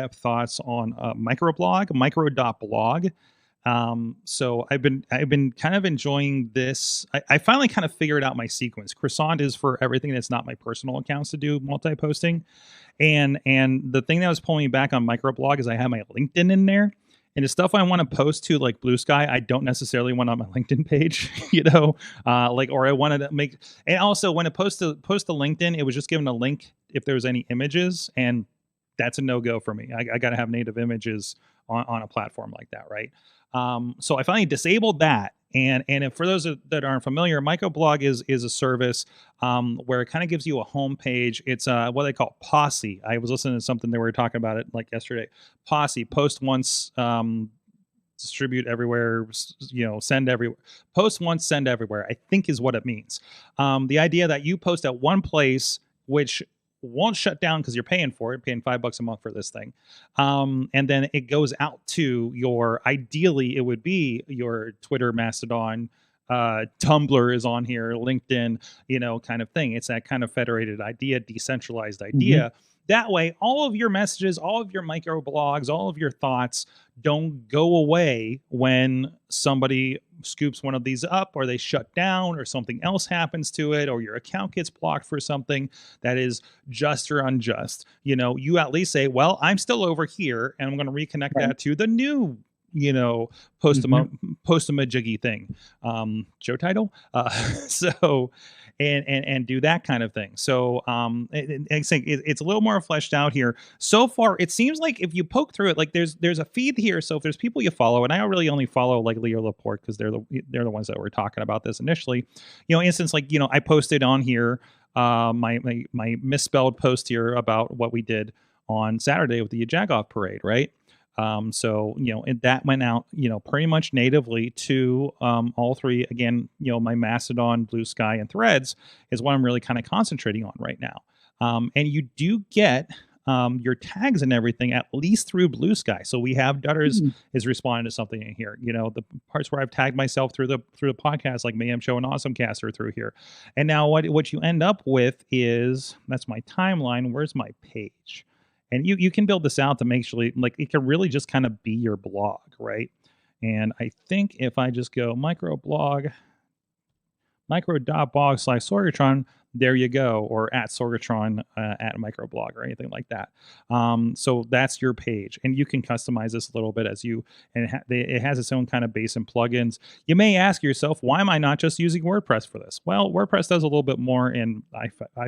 depth thoughts on Micro.blog. So I've been kind of enjoying this. I finally kind of figured out my sequence. Croissant is for everything that's not my personal accounts to do multi-posting. And the thing that was pulling me back on Microblog is I have my LinkedIn in there. And the stuff I want to post to, like Blue Sky, I don't necessarily want on my LinkedIn page, or I wanted to make. And also, when I post to LinkedIn, it was just given a link if there was any images, and that's a no go for me. I got to have native images on a platform like that, right? So I finally disabled that. And if, for those that aren't familiar, Microblog is a service where it kind of gives you a home page. It's what they call Posse. I was listening to something they were talking about it like yesterday. Posse, post once, distribute everywhere, send everywhere. Post once, send everywhere, I think is what it means. The idea that you post at one place, which won't shut down because you're paying for it, paying $5 a month for this thing. And then it goes out to ideally it would be your Twitter, Mastodon, Tumblr is on here, LinkedIn, kind of thing. It's that kind of federated idea, decentralized idea. Mm-hmm. That way, all of your messages, all of your micro blogs, all of your thoughts don't go away when somebody scoops one of these up, or they shut down, or something else happens to it, or your account gets blocked for something that is just or unjust. You at least say, well, I'm still over here, and I'm going to reconnect that to the new post-a-majiggy thing, show title. So and do that kind of thing. So it's a little more fleshed out here. So far, it seems like if you poke through it, like there's a feed here. So if there's people you follow, and I really only follow like Leo Laporte because they're the ones that were talking about this initially. Instance like I posted on here my misspelled post here about what we did on Saturday with the Jagoff parade, right? So that went out, pretty much natively to all three. Again, my Mastodon, Blue Sky, and Threads is what I'm really kind of concentrating on right now. And you do get your tags and everything at least through Blue Sky. So we have Dutters is responding to something in here. The parts where I've tagged myself through the podcast, like Mayhem Show and AwesomeCast, are through here. And now what you end up with is, that's my timeline. Where's my page? And you can build this out to make sure, like, it can really just kind of be your blog, right? And I think if I just go micro.blog /Sorgatron, there you go, or at Sorgatron at Microblog or anything like that. So that's your page, and you can customize this a little bit it has its own kind of base and plugins. You may ask yourself, why am I not just using WordPress for this? Well, WordPress does a little bit more, and I